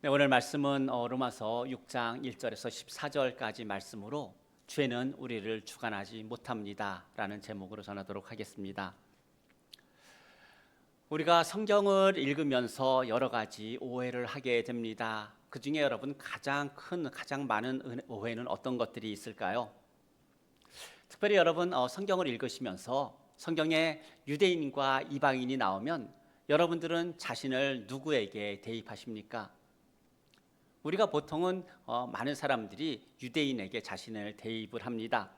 네, 오늘 말씀은 로마서 6장 1절에서 14절까지 말씀으로 죄는 우리를 주관하지 못합니다 라는 제목으로 전하도록 하겠습니다. 우리가 성경을 읽으면서 여러 가지 오해를 하게 됩니다. 그 중에 여러분 가장 많은 오해는 어떤 것들이 있을까요? 특별히 여러분 성경을 읽으시면서 성경에 유대인과 이방인이 나오면 여러분들은 자신을 누구에게 대입하십니까? 우리가 보통은 많은 사람들이 유대인에게 자신을 대입을 합니다.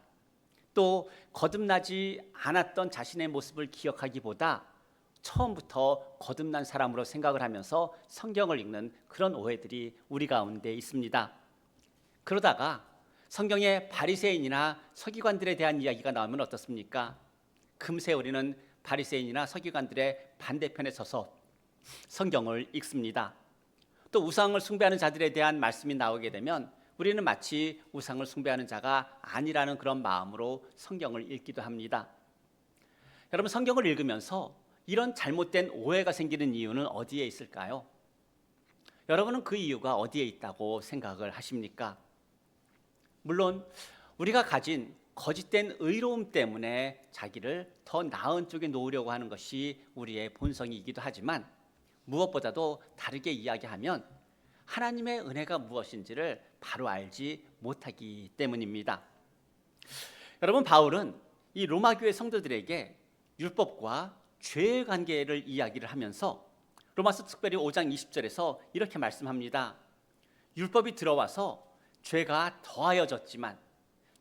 또 거듭나지 않았던 자신의 모습을 기억하기보다 처음부터 거듭난 사람으로 생각을 하면서 성경을 읽는 그런 오해들이 우리 가운데 있습니다. 그러다가 성경에 바리새인이나 서기관들에 대한 이야기가 나오면 어떻습니까? 금세 우리는 바리새인이나 서기관들의 반대편에 서서 성경을 읽습니다. 또 우상을 숭배하는 자들에 대한 말씀이 나오게 되면 우리는 마치 우상을 숭배하는 자가 아니라는 그런 마음으로 성경을 읽기도 합니다. 여러분, 성경을 읽으면서 이런 잘못된 오해가 생기는 이유는 어디에 있을까요? 여러분은 그 이유가 어디에 있다고 생각을 하십니까? 물론 우리가 가진 거짓된 의로움 때문에 자기를 더 나은 쪽에 놓으려고 하는 것이 우리의 본성이기도 하지만 무엇보다도 다르게 이야기하면 하나님의 은혜가 무엇인지를 바로 알지 못하기 때문입니다. 여러분, 바울은 이 로마 교회 성도들에게 율법과 죄의 관계를 이야기를 하면서 로마서 특별히 5장 20절에서 이렇게 말씀합니다. 율법이 들어와서 죄가 더하여졌지만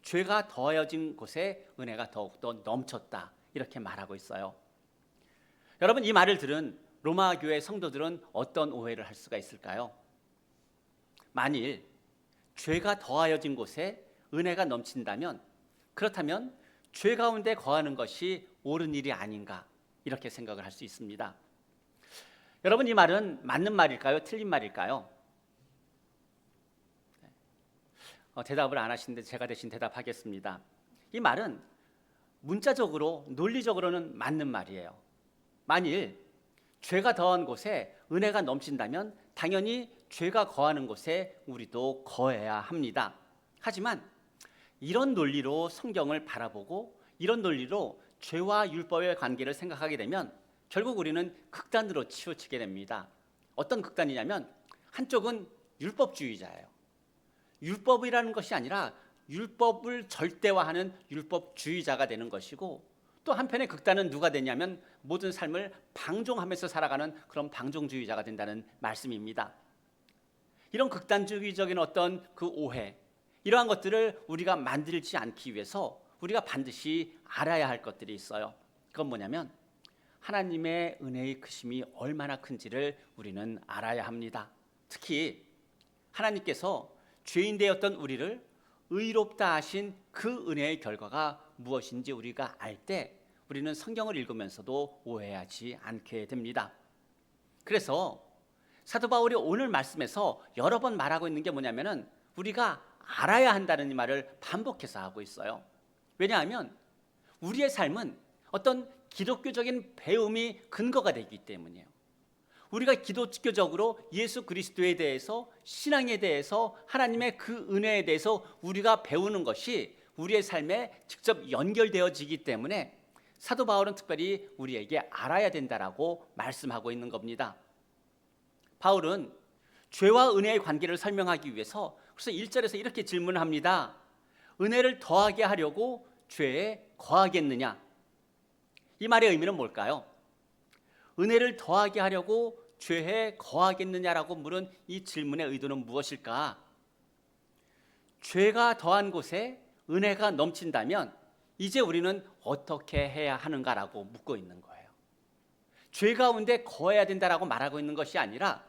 죄가 더하여진 곳에 은혜가 더욱더 넘쳤다, 이렇게 말하고 있어요. 여러분, 이 말을 들은 로마 교회 성도들은 어떤 오해를 할 수가 있을까요? 만일 죄가 더하여진 곳에 은혜가 넘친다면, 그렇다면 죄 가운데 거하는 것이 옳은 일이 아닌가, 이렇게 생각을 할 수 있습니다. 여러분, 이 말은 맞는 말일까요? 틀린 말일까요? 대답을 안 하시는데 제가 대신 대답하겠습니다. 이 말은 문자적으로, 논리적으로는 맞는 말이에요. 만일 죄가 더한 곳에 은혜가 넘친다면 당연히 죄가 거하는 곳에 우리도 거해야 합니다. 하지만 이런 논리로 성경을 바라보고 이런 논리로 죄와 율법의 관계를 생각하게 되면 결국 우리는 극단으로 치우치게 됩니다. 어떤 극단이냐면 한쪽은 율법주의자예요. 율법이라는 것이 아니라 율법을 절대화하는 율법주의자가 되는 것이고, 또 한편의 극단은 누가 되냐면 모든 삶을 방종하면서 살아가는 그런 방종주의자가 된다는 말씀입니다. 이런 극단주의적인 어떤 그 오해, 이러한 것들을 우리가 만들지 않기 위해서 우리가 반드시 알아야 할 것들이 있어요. 그건 뭐냐면 하나님의 은혜의 크심이 얼마나 큰지를 우리는 알아야 합니다. 특히 하나님께서 죄인 되었던 우리를 의롭다 하신 그 은혜의 결과가 무엇인지 우리가 알 때 우리는 성경을 읽으면서도 오해하지 않게 됩니다. 그래서 사도 바울이 오늘 말씀에서 여러 번 말하고 있는 게 뭐냐면은 우리가 알아야 한다는 이 말을 반복해서 하고 있어요. 왜냐하면 우리의 삶은 어떤 기독교적인 배움이 근거가 되기 때문이에요. 우리가 기독교적으로 예수 그리스도에 대해서, 신앙에 대해서, 하나님의 그 은혜에 대해서 우리가 배우는 것이 우리의 삶에 직접 연결되어지기 때문에 사도 바울은 특별히 우리에게 알아야 된다라고 말씀하고 있는 겁니다. 바울은 죄와 은혜의 관계를 설명하기 위해서 그래서 1절에서 이렇게 질문을 합니다. 은혜를 더하게 하려고 죄에 거하겠느냐? 이 말의 의미는 뭘까요? 은혜를 더하게 하려고 죄에 거하겠느냐라고 물은 이 질문의 의도는 무엇일까? 죄가 더한 곳에 은혜가 넘친다면 이제 우리는 어떻게 해야 하는가라고 묻고 있는 거예요. 죄 가운데 거해야 된다라고 말하고 있는 것이 아니라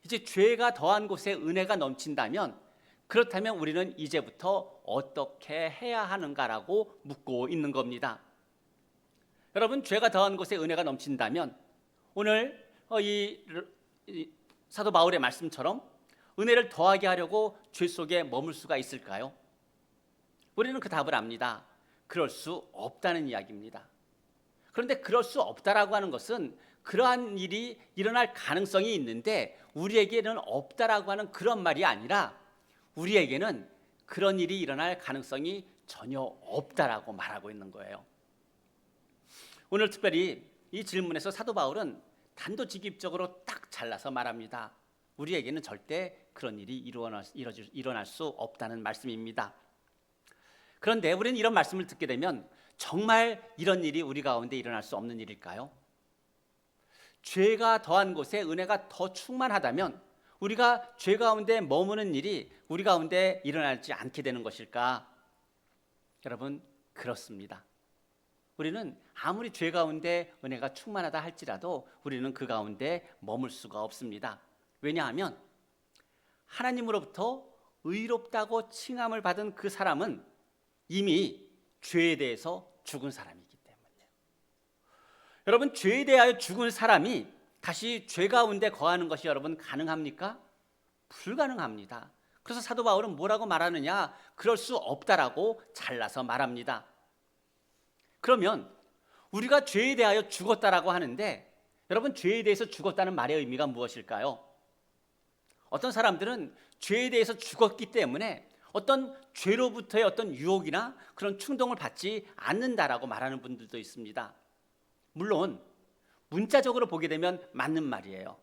이제 죄가 더한 곳에 은혜가 넘친다면 그렇다면 우리는 이제부터 어떻게 해야 하는가라고 묻고 있는 겁니다. 여러분, 죄가 더한 곳에 은혜가 넘친다면 오늘 이 사도 바울의 말씀처럼 은혜를 더하게 하려고 죄 속에 머물 수가 있을까요? 우리는 그 답을 압니다. 그럴 수 없다는 이야기입니다. 그런데 그럴 수 없다라고 하는 것은 그러한 일이 일어날 가능성이 있는데 우리에게는 없다라고 하는 그런 말이 아니라 우리에게는 그런 일이 일어날 가능성이 전혀 없다라고 말하고 있는 거예요. 오늘 특별히 이 질문에서 사도 바울은 단도직입적으로 딱 잘라서 말합니다. 우리에게는 절대 그런 일이 일어날 수 없다는 말씀입니다. 그런데 우리는 이런 말씀을 듣게 되면 정말 이런 일이 우리 가운데 일어날 수 없는 일일까요? 죄가 더한 곳에 은혜가 더 충만하다면 우리가 죄 가운데 머무는 일이 우리 가운데 일어나지 않게 되는 것일까? 여러분, 그렇습니다. 우리는 아무리 죄 가운데 은혜가 충만하다 할지라도 우리는 그 가운데 머물 수가 없습니다. 왜냐하면 하나님으로부터 의롭다고 칭함을 받은 그 사람은 이미 죄에 대해서 죽은 사람이기 때문이에요. 여러분, 죄에 대하여 죽은 사람이 다시 죄 가운데 거하는 것이 여러분 가능합니까? 불가능합니다. 그래서 사도 바울은 뭐라고 말하느냐? 그럴 수 없다라고 잘라서 말합니다. 그러면 우리가 죄에 대하여 죽었다라고 하는데 여러분, 죄에 대해서 죽었다는 말의 의미가 무엇일까요? 어떤 사람들은 죄에 대해서 죽었기 때문에 어떤 죄로부터의 어떤 유혹이나 그런 충동을 받지 않는다라고 말하는 분들도 있습니다. 물론 문자적으로 보게 되면 맞는 말이에요.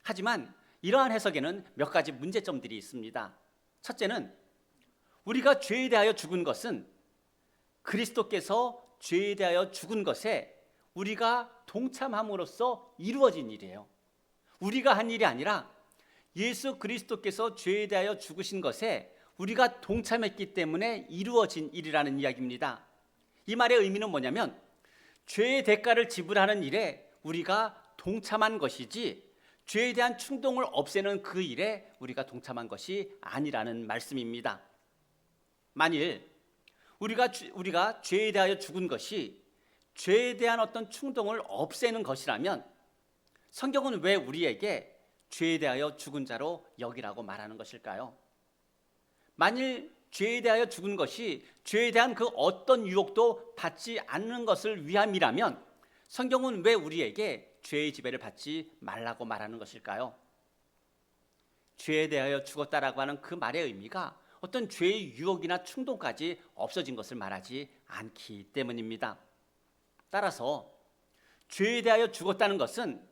하지만 이러한 해석에는 몇 가지 문제점들이 있습니다. 첫째는 우리가 죄에 대하여 죽은 것은 그리스도께서 죄에 대하여 죽은 것에 우리가 동참함으로써 이루어진 일이에요. 우리가 한 일이 아니라 예수 그리스도께서 죄에 대하여 죽으신 것에 우리가 동참했기 때문에 이루어진 일이라는 이야기입니다. 이 말의 의미는 뭐냐면 죄의 대가를 지불하는 일에 우리가 동참한 것이지 죄에 대한 충동을 없애는 그 일에 우리가 동참한 것이 아니라는 말씀입니다. 만일 우리가 죄에 대하여 죽은 것이 죄에 대한 어떤 충동을 없애는 것이라면 성경은 왜 우리에게 죄에 대하여 죽은 자로 여기라고 말하는 것일까요? 만일 죄에 대하여 죽은 것이 죄에 대한 그 어떤 유혹도 받지 않는 것을 위함이라면 성경은 왜 우리에게 죄의 지배를 받지 말라고 말하는 것일까요? 죄에 대하여 죽었다라고 하는 그 말의 의미가 어떤 죄의 유혹이나 충동까지 없어진 것을 말하지 않기 때문입니다. 따라서 죄에 대하여 죽었다는 것은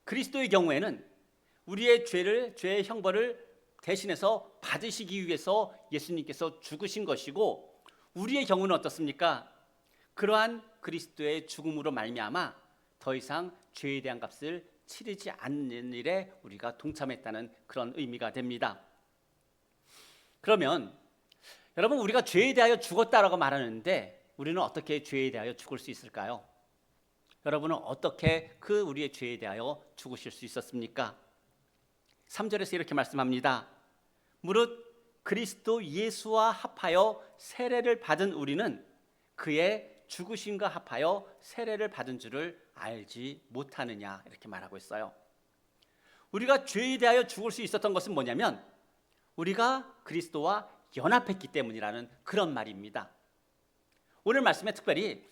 그리스도의 경우에는 우리의 죄의 형벌을 대신해서 받으시기 위해서 예수님께서 죽으신 것이고 우리의 경우는 어떻습니까? 그러한 그리스도의 죽음으로 말미암아 더 이상 죄에 대한 값을 치르지 않는 일에 우리가 동참했다는 그런 의미가 됩니다. 그러면 여러분, 우리가 죄에 대하여 죽었다라고 말하는데 우리는 어떻게 죄에 대하여 죽을 수 있을까요? 여러분은 어떻게 그 우리의 죄에 대하여 죽으실 수 있었습니까? 3절에서 이렇게 말씀합니다. 무릇 그리스도 예수와 합하여 세례를 받은 우리는 그의 죽으심과 합하여 세례를 받은 줄을 알지 못하느냐, 이렇게 말하고 있어요. 우리가 죄에 대하여 죽을 수 있었던 것은 뭐냐면 우리가 그리스도와 연합했기 때문이라는 그런 말입니다. 오늘 말씀에 특별히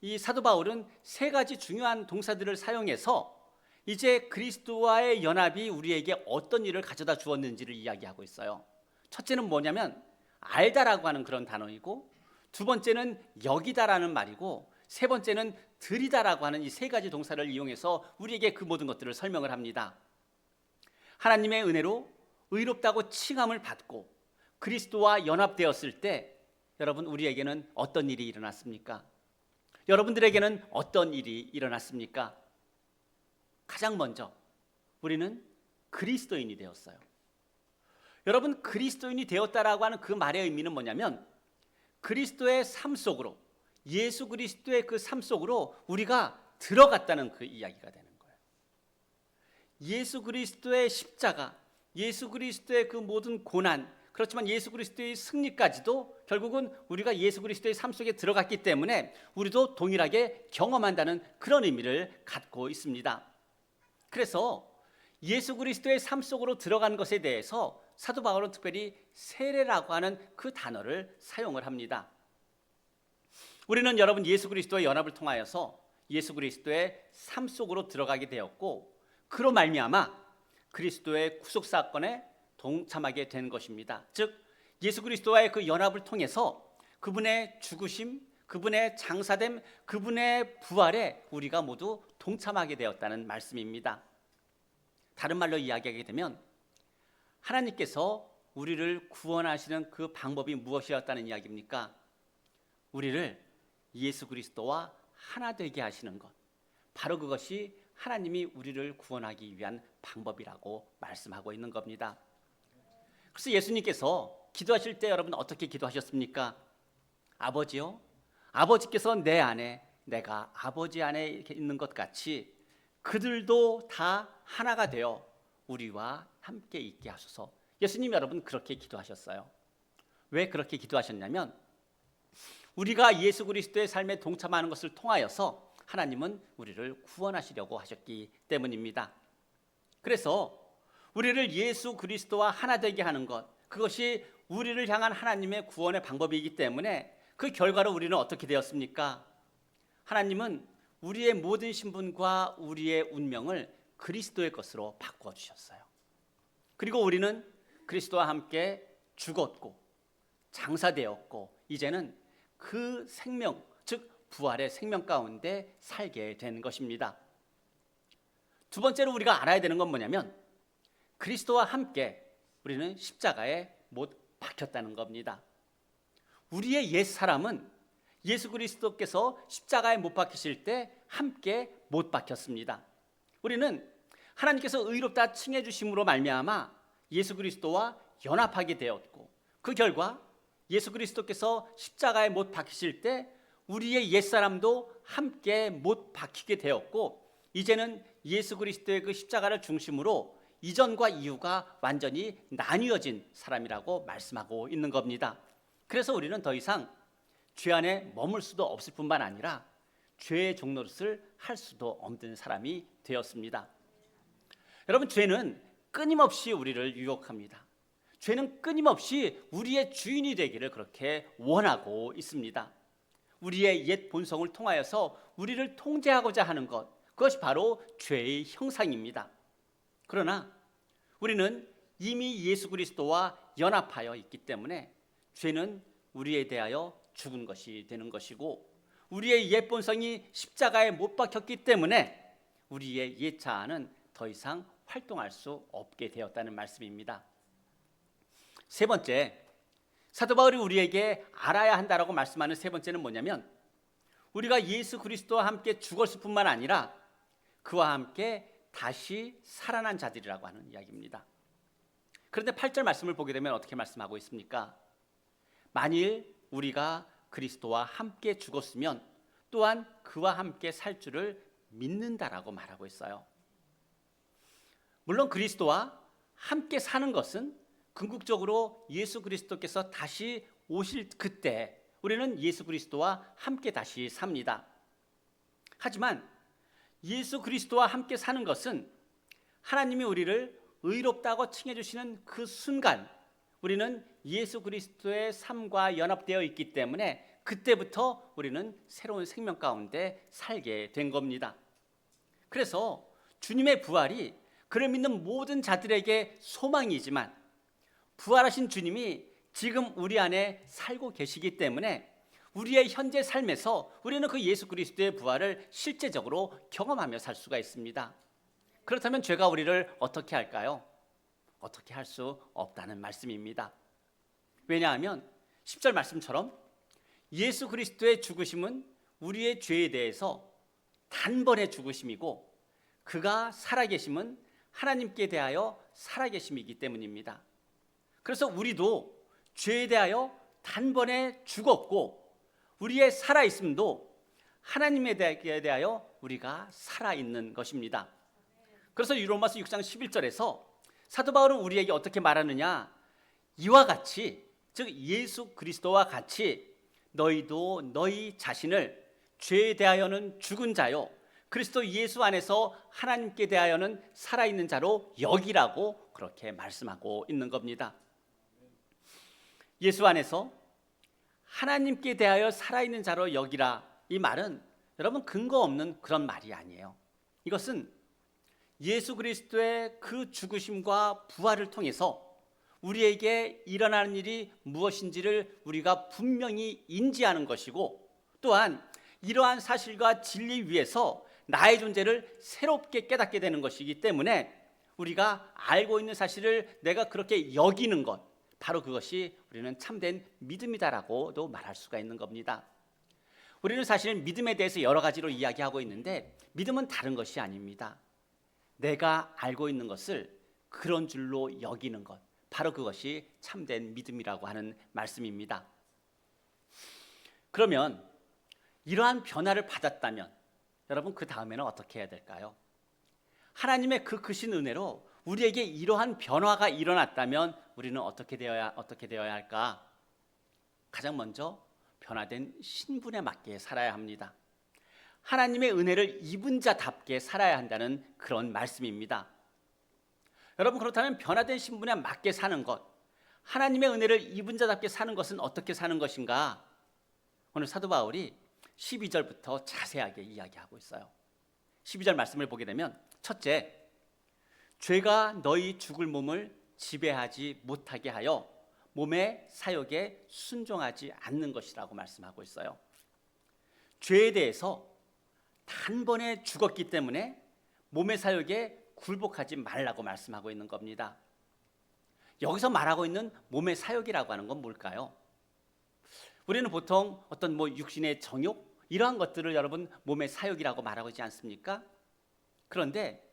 이 사도 바울은 세 가지 중요한 동사들을 사용해서 이제 그리스도와의 연합이 우리에게 어떤 일을 가져다 주었는지를 이야기하고 있어요. 첫째는 뭐냐면 알다라고 하는 그런 단어이고, 두 번째는 여기다라는 말이고, 세 번째는 들이다라고 하는 이 세 가지 동사를 이용해서 우리에게 그 모든 것들을 설명을 합니다. 하나님의 은혜로 의롭다고 칭함을 받고 그리스도와 연합되었을 때 여러분, 우리에게는 어떤 일이 일어났습니까? 여러분들에게는 어떤 일이 일어났습니까? 가장 먼저 우리는 그리스도인이 되었어요. 여러분, 그리스도인이 되었다라고 하는 그 말의 의미는 뭐냐면 그리스도의 삶 속으로, 예수 그리스도의 그 삶 속으로 우리가 들어갔다는 그 이야기가 되는 거예요. 예수 그리스도의 십자가, 예수 그리스도의 그 모든 고난, 그렇지만 예수 그리스도의 승리까지도 결국은 우리가 예수 그리스도의 삶 속에 들어갔기 때문에 우리도 동일하게 경험한다는 그런 의미를 갖고 있습니다. 그래서 예수 그리스도의 삶 속으로 들어간 것에 대해서 사도 바울은 특별히 세례라고 하는 그 단어를 사용을 합니다. 우리는 여러분 예수 그리스도의 연합을 통하여서 예수 그리스도의 삶 속으로 들어가게 되었고, 그로 말미암아 그리스도의 구속 사건에 동참하게 된 것입니다. 즉 예수 그리스도와의 그 연합을 통해서 그분의 죽으심, 그분의 장사됨, 그분의 부활에 우리가 모두 동참하게 되었다는 말씀입니다. 다른 말로 이야기하게 되면 하나님께서 우리를 구원하시는 그 방법이 무엇이었다는 이야기입니까? 우리를 예수 그리스도와 하나 되게 하시는 것, 바로 그것이 하나님이 우리를 구원하기 위한 방법이라고 말씀하고 있는 겁니다. 그래서 예수님께서 기도하실 때 여러분 어떻게 기도하셨습니까? 아버지요, 아버지께서 내 안에, 내가 아버지 안에 이렇게 있는 것 같이 그들도 다 하나가 되어 우리와 함께 있게 하소서. 예수님 여러분 그렇게 기도하셨어요. 왜 그렇게 기도하셨냐면 우리가 예수 그리스도의 삶에 동참하는 것을 통하여서 하나님은 우리를 구원하시려고 하셨기 때문입니다. 그래서 우리를 예수 그리스도와 하나 되게 하는 것, 그것이 우리를 향한 하나님의 구원의 방법이기 때문에 그 결과로 우리는 어떻게 되었습니까? 하나님은 우리의 모든 신분과 우리의 운명을 그리스도의 것으로 바꾸어 주셨어요. 그리고 우리는 그리스도와 함께 죽었고 장사되었고 이제는 그 생명, 즉 부활의 생명 가운데 살게 된 것입니다. 두 번째로 우리가 알아야 되는 건 뭐냐면 그리스도와 함께 우리는 십자가에 못 박혔다는 겁니다. 우리의 옛 사람은 예수 그리스도께서 십자가에 못 박히실 때 함께 못 박혔습니다. 우리는 하나님께서 의롭다 칭해 주심으로 말미암아 예수 그리스도와 연합하게 되었고 그 결과 예수 그리스도께서 십자가에 못 박히실 때 우리의 옛 사람도 함께 못 박히게 되었고 이제는 예수 그리스도의 그 십자가를 중심으로 이전과 이후가 완전히 나뉘어진 사람이라고 말씀하고 있는 겁니다. 그래서 우리는 더 이상 죄 안에 머물 수도 없을 뿐만 아니라 죄의 종노릇을 할 수도 없는 사람이 되었습니다. 여러분, 죄는 끊임없이 우리를 유혹합니다. 죄는 끊임없이 우리의 주인이 되기를 그렇게 원하고 있습니다. 우리의 옛 본성을 통하여서 우리를 통제하고자 하는 것, 그것이 바로 죄의 형상입니다. 그러나 우리는 이미 예수 그리스도와 연합하여 있기 때문에 죄는 우리에 대하여 죽은 것이 되는 것이고 우리의 옛 본성이 십자가에 못 박혔기 때문에 우리의 옛 자아는 더 이상 활동할 수 없게 되었다는 말씀입니다. 세 번째, 사도 바울이 우리에게 알아야 한다라고 말씀하는 세 번째는 뭐냐면 우리가 예수 그리스도와 함께 죽었을 뿐만 아니라 그와 함께 다시 살아난 자들이라고 하는 이야기입니다. 그런데 8절 말씀을 보게 되면 어떻게 말씀하고 있습니까? 만일 우리가 그리스도와 함께 죽었으면 또한 그와 함께 살 줄을 믿는다라고 말하고 있어요. 물론 그리스도와 함께 사는 것은 궁극적으로 예수 그리스도께서 다시 오실 그때 우리는 예수 그리스도와 함께 다시 삽니다. 하지만 예수 그리스도와 함께 사는 것은 하나님이 우리를 의롭다고 칭해 주시는 그 순간 우리는 예수 그리스도의 삶과 연합되어 있기 때문에 그때부터 우리는 새로운 생명 가운데 살게 된 겁니다. 그래서 주님의 부활이 그를 믿는 모든 자들에게 소망이지만 부활하신 주님이 지금 우리 안에 살고 계시기 때문에 우리의 현재 삶에서 우리는 그 예수 그리스도의 부활을 실제적으로 경험하며 살 수가 있습니다. 그렇다면 죄가 우리를 어떻게 할까요? 어떻게 할 수 없다는 말씀입니다. 왜냐하면 10절 말씀처럼 예수 그리스도의 죽으심은 우리의 죄에 대해서 단번에 죽으심이고 그가 살아계심은 하나님께 대하여 살아계심이기 때문입니다. 그래서 우리도 죄에 대하여 단번에 죽었고 우리의 살아있음도 하나님에 대하여 우리가 살아있는 것입니다. 그래서 로마서 6장 11절에서 사도 바울은 우리에게 어떻게 말하느냐, 이와 같이 즉 예수 그리스도와 같이 너희도 너희 자신을 죄에 대하여는 죽은 자요 그리스도 예수 안에서 하나님께 대하여는 살아있는 자로 여기라고 그렇게 말씀하고 있는 겁니다. 예수 안에서 하나님께 대하여 살아있는 자로 여기라, 이 말은 여러분 근거 없는 그런 말이 아니에요. 이것은 예수 그리스도의 그 죽으심과 부활을 통해서 우리에게 일어나는 일이 무엇인지를 우리가 분명히 인지하는 것이고, 또한 이러한 사실과 진리 위에서 나의 존재를 새롭게 깨닫게 되는 것이기 때문에 우리가 알고 있는 사실을 내가 그렇게 여기는 것, 바로 그것이 우리는 참된 믿음이다라고도 말할 수가 있는 겁니다. 우리는 사실 믿음에 대해서 여러 가지로 이야기하고 있는데 믿음은 다른 것이 아닙니다. 내가 알고 있는 것을 그런 줄로 여기는 것, 바로 그것이 참된 믿음이라고 하는 말씀입니다. 그러면 이러한 변화를 받았다면 여러분 그 다음에는 어떻게 해야 될까요? 하나님의 그 크신 은혜로 우리에게 이러한 변화가 일어났다면 우리는 어떻게 되어야 할까? 가장 먼저 변화된 신분에 맞게 살아야 합니다. 하나님의 은혜를 입은 자답게 살아야 한다는 그런 말씀입니다. 여러분, 그렇다면 변화된 신분에 맞게 사는 것, 하나님의 은혜를 입은 자답게 사는 것은 어떻게 사는 것인가? 오늘 사도 바울이 12절부터 자세하게 이야기하고 있어요. 12절 말씀을 보게 되면, 첫째, 죄가 너희 죽을 몸을 지배하지 못하게 하여 몸의 사욕에 순종하지 않는 것이라고 말씀하고 있어요. 죄에 대해서 단번에 죽었기 때문에 몸의 사욕에 굴복하지 말라고 말씀하고 있는 겁니다. 여기서 말하고 있는 몸의 사욕이라고 하는 건 뭘까요? 우리는 보통 어떤 육신의 정욕 이러한 것들을 여러분 몸의 사욕이라고 말하고 있지 않습니까? 그런데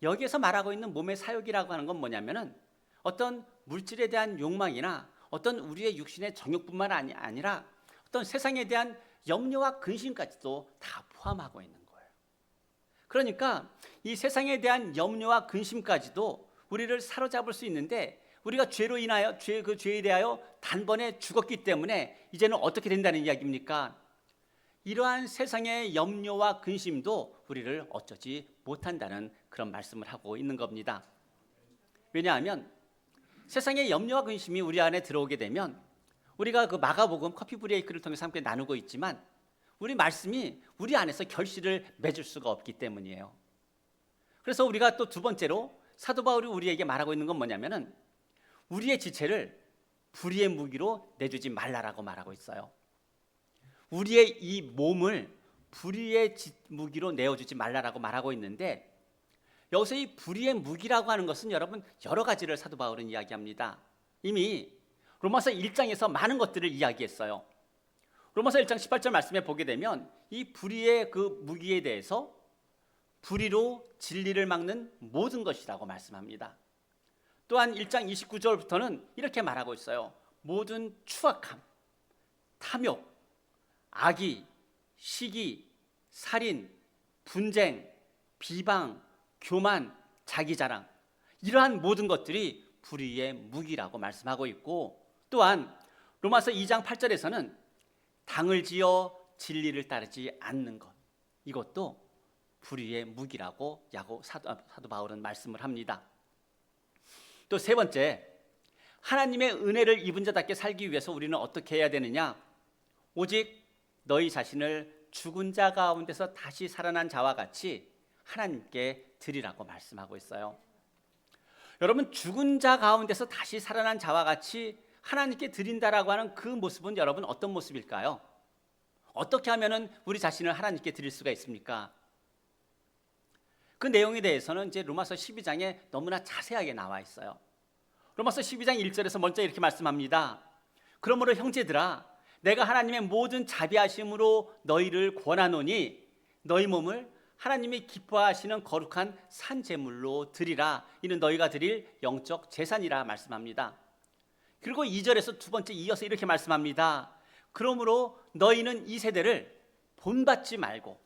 여기에서 말하고 있는 몸의 사욕이라고 하는 건 뭐냐면은 어떤 물질에 대한 욕망이나 어떤 우리의 육신의 정욕뿐만 아니라 어떤 세상에 대한 염려와 근심까지도 다 포함하고 있는 거예요. 그러니까 이 세상에 대한 염려와 근심까지도 우리를 사로잡을 수 있는데, 우리가 죄로 인하여 죄에 대하여 단번에 죽었기 때문에 이제는 어떻게 된다는 이야기입니까? 이러한 세상의 염려와 근심도 우리를 어쩌지 못한다는 그런 말씀을 하고 있는 겁니다. 왜냐하면 세상의 염려와 근심이 우리 안에 들어오게 되면, 우리가 그 마가복음 커피 브레이크를 통해서 함께 나누고 있지만 우리 말씀이 우리 안에서 결실을 맺을 수가 없기 때문이에요. 그래서 우리가 또 두 번째로 사도 바울이 우리에게 말하고 있는 건 뭐냐면은 우리의 지체를 불의의 무기로 내주지 말라라고 말하고 있어요. 우리의 이 몸을 불의의 무기로 내어주지 말라라고 말하고 있는데, 여기서 이 불의의 무기라고 하는 것은 여러분 여러 가지를 사도 바울은 이야기합니다. 이미 로마서 1장에서 많은 것들을 이야기했어요. 로마서 1장 18절 말씀에 보게 되면 이 불의의 그 무기에 대해서 불의로 진리를 막는 모든 것이라고 말씀합니다. 또한 1장 29절부터는 이렇게 말하고 있어요. 모든 추악함, 탐욕, 악의, 시기, 살인, 분쟁, 비방, 교만, 자기자랑, 이러한 모든 것들이 불의의 무기라고 말씀하고 있고, 또한 로마서 2장 8절에서는 당을 지어 진리를 따르지 않는 것, 이것도 불의의 무기라고 사도 바울은 말씀을 합니다. 또 세 번째, 하나님의 은혜를 입은 자답게 살기 위해서 우리는 어떻게 해야 되느냐? 오직 너희 자신을 죽은 자 가운데서 다시 살아난 자와 같이 하나님께 드리라고 말씀하고 있어요. 여러분, 죽은 자 가운데서 다시 살아난 자와 같이 하나님께 드린다라고 하는 그 모습은 여러분 어떤 모습일까요? 어떻게 하면은 우리 자신을 하나님께 드릴 수가 있습니까? 그 내용에 대해서는 이제 로마서 12장에 너무나 자세하게 나와 있어요. 로마서 12장 1절에서 먼저 이렇게 말씀합니다. 그러므로 형제들아, 내가 하나님의 모든 자비하심으로 너희를 권하노니 너희 몸을 하나님이 기뻐하시는 거룩한 산 제물로 드리라. 이는 너희가 드릴 영적 제사니라 말씀합니다. 그리고 2절에서 두 번째 이어서 이렇게 말씀합니다. 그러므로 너희는 이 세대를 본받지 말고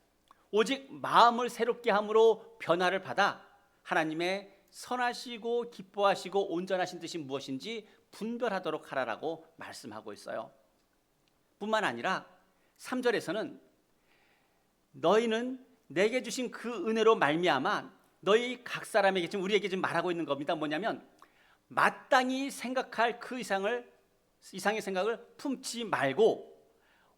오직 마음을 새롭게 함으로 변화를 받아 하나님의 선하시고 기뻐하시고 온전하신 뜻이 무엇인지 분별하도록 하라라고 말씀하고 있어요. 뿐만 아니라 3절에서는 너희는 내게 주신 그 은혜로 말미암아 너희 각 사람에게, 지금 우리에게 지금 말하고 있는 겁니다. 뭐냐면 마땅히 생각할 그 이상의 생각을 품지 말고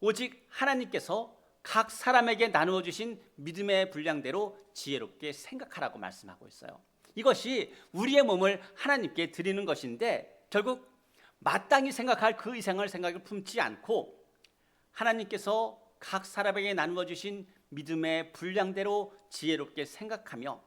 오직 하나님께서 각 사람에게 나누어 주신 믿음의 분량대로 지혜롭게 생각하라고 말씀하고 있어요. 이것이 우리의 몸을 하나님께 드리는 것인데 결국 마땅히 생각할 그 이상을 생각을 품지 않고 하나님께서 각 사람에게 나누어 주신 믿음의 분량대로 지혜롭게 생각하며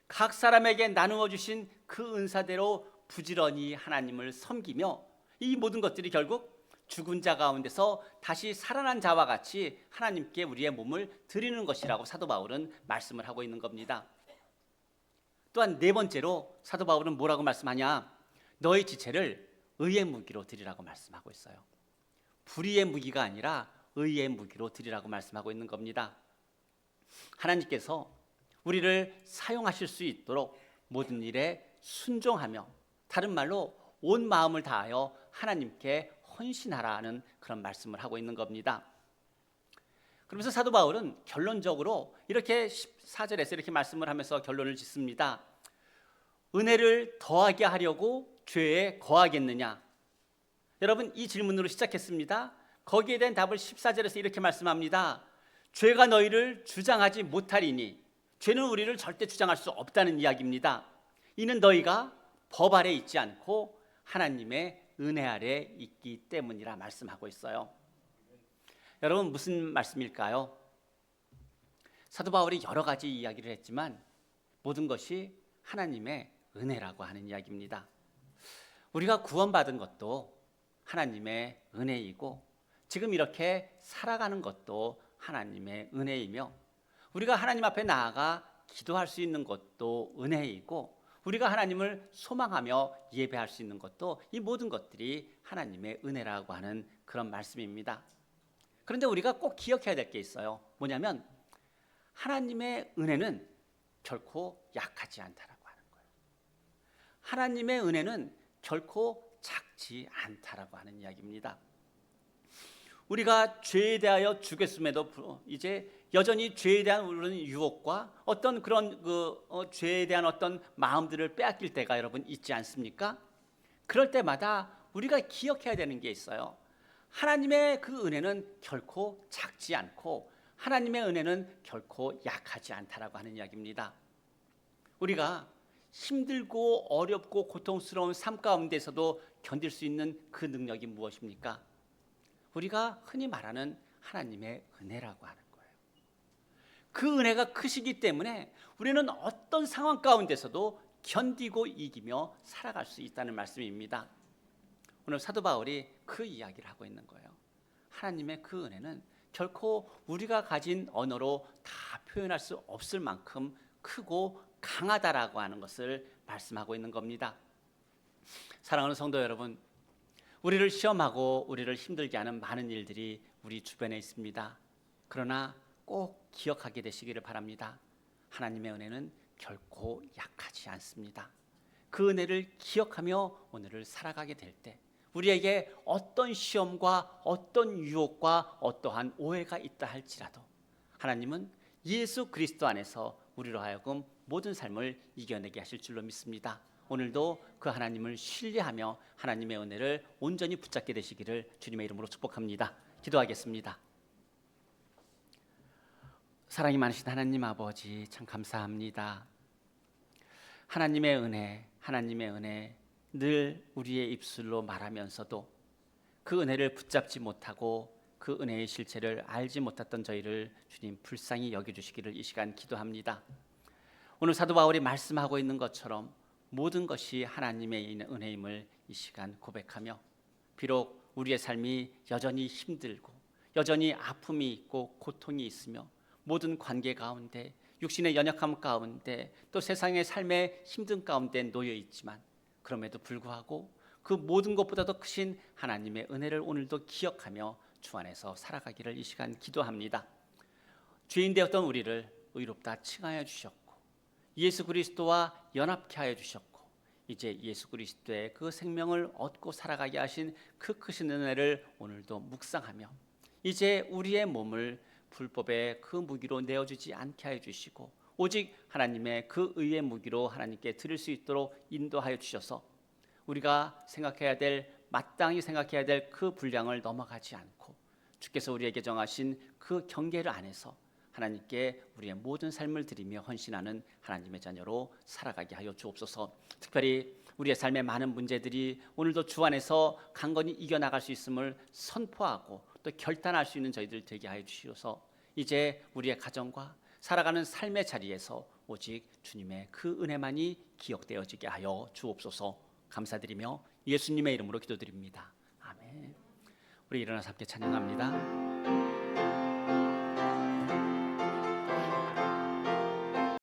각 사람에게 나누어 주신 그 은사대로 부지런히 하나님을 섬기며 이 모든 것들이 결국 죽은 자 가운데서 다시 살아난 자와 같이 하나님께 우리의 몸을 드리는 것이라고 사도 바울은 말씀을 하고 있는 겁니다. 또한 네 번째로 사도 바울은 뭐라고 말씀하냐? 너희 지체를 의의 무기로 드리라고 말씀하고 있어요. 불의의 무기가 아니라 의의 무기로 드리라고 말씀하고 있는 겁니다. 하나님께서 우리를 사용하실 수 있도록 모든 일에 순종하며 다른 말로 온 마음을 다하여 하나님께 헌신하라는 그런 말씀을 하고 있는 겁니다. 그러면서 사도 바울은 결론적으로 이렇게 14절에서 이렇게 말씀을 하면서 결론을 짓습니다. 은혜를 더하게 하려고 죄에 거하겠느냐? 여러분 이 질문으로 시작했습니다. 거기에 대한 답을 14절에서 이렇게 말씀합니다. 죄가 너희를 주장하지 못하리니 죄는 우리를 절대 주장할 수 없다는 이야기입니다. 이는 너희가 법 아래 있지 않고 하나님의 은혜 아래 있기 때문이라 말씀하고 있어요. 여러분 무슨 말씀일까요? 사도 바울이 여러 가지 이야기를 했지만 모든 것이 하나님의 은혜라고 하는 이야기입니다. 우리가 구원받은 것도 하나님의 은혜이고 지금 이렇게 살아가는 것도 하나님의 은혜이며 우리가 하나님 앞에 나아가 기도할 수 있는 것도 은혜이고 우리가 하나님을 소망하며 예배할 수 있는 것도 이 모든 것들이 하나님의 은혜라고 하는 그런 말씀입니다. 그런데 우리가 꼭 기억해야 될 게 있어요. 뭐냐면 하나님의 은혜는 결코 약하지 않다라고 하는 거예요. 하나님의 은혜는 결코 작지 않다라고 하는 이야기입니다. 우리가 죄에 대하여 죽였음에도 이제 여전히 죄에 대한 우리는 유혹과 어떤 그런 죄에 대한 어떤 마음들을 빼앗길 때가 여러분 있지 않습니까? 그럴 때마다 우리가 기억해야 되는 게 있어요. 하나님의 그 은혜는 결코 작지 않고 하나님의 은혜는 결코 약하지 않다라고 하는 이야기입니다. 우리가 힘들고 어렵고 고통스러운 삶 가운데서도 견딜 수 있는 그 능력이 무엇입니까? 우리가 흔히 말하는 하나님의 은혜라고 하는 거예요. 그 은혜가 크시기 때문에 우리는 어떤 상황 가운데서도 견디고 이기며 살아갈 수 있다는 말씀입니다. 오늘 사도 바울이 그 이야기를 하고 있는 거예요. 하나님의 그 은혜는 결코 우리가 가진 언어로 다 표현할 수 없을 만큼 크고 강하다라고 하는 것을 말씀하고 있는 겁니다. 사랑하는 성도 여러분, 우리를 시험하고 우리를 힘들게 하는 많은 일들이 우리 주변에 있습니다. 그러나 꼭 기억하게 되시기를 바랍니다. 하나님의 은혜는 결코 약하지 않습니다. 그 은혜를 기억하며 오늘을 살아가게 될 때 우리에게 어떤 시험과 어떤 유혹과 어떠한 오해가 있다 할지라도 하나님은 예수 그리스도 안에서 우리로 하여금 모든 삶을 이겨내게 하실 줄로 믿습니다. 오늘도 그 하나님을 신뢰하며 하나님의 은혜를 온전히 붙잡게 되시기를 주님의 이름으로 축복합니다. 기도하겠습니다. 사랑이 많으신 하나님 아버지 참 감사합니다. 하나님의 은혜 늘 우리의 입술로 말하면서도 그 은혜를 붙잡지 못하고 그 은혜의 실체를 알지 못했던 저희를 주님 불쌍히 여겨주시기를 이 시간 기도합니다. 오늘 사도 바울이 말씀하고 있는 것처럼 모든 것이 하나님의 은혜임을 이 시간 고백하며 비록 우리의 삶이 여전히 힘들고 여전히 아픔이 있고 고통이 있으며 모든 관계 가운데 육신의 연약함 가운데 또 세상의 삶의 힘든 가운데 놓여 있지만 그럼에도 불구하고 그 모든 것보다도 크신 하나님의 은혜를 오늘도 기억하며 주 안에서 살아가기를 이 시간 기도합니다. 죄인 되었던 우리를 의롭다 칭하여 주셨고 예수 그리스도와 연합케 하여 주셨고 이제 예수 그리스도의 그 생명을 얻고 살아가게 하신 그 크신 은혜를 오늘도 묵상하며 이제 우리의 몸을 불법의 그 무기로 내어주지 않게 하여 주시고 오직 하나님의 그 의의 무기로 하나님께 드릴 수 있도록 인도하여 주셔서 우리가 생각해야 될 마땅히 생각해야 될 그 분량을 넘어가지 않고 주께서 우리에게 정하신 그 경계를 안에서 하나님께 우리의 모든 삶을 드리며 헌신하는 하나님의 자녀로 살아가게 하여 주옵소서. 특별히 우리의 삶의 많은 문제들이 오늘도 주 안에서 강건히 이겨나갈 수 있음을 선포하고 또 결단할 수 있는 저희들 되게 하여 주시옵소서. 이제 우리의 가정과 살아가는 삶의 자리에서 오직 주님의 그 은혜만이 기억되어지게 하여 주옵소서. 감사드리며 예수님의 이름으로 기도드립니다. 아멘. 우리 일어나서 함께 찬양합니다.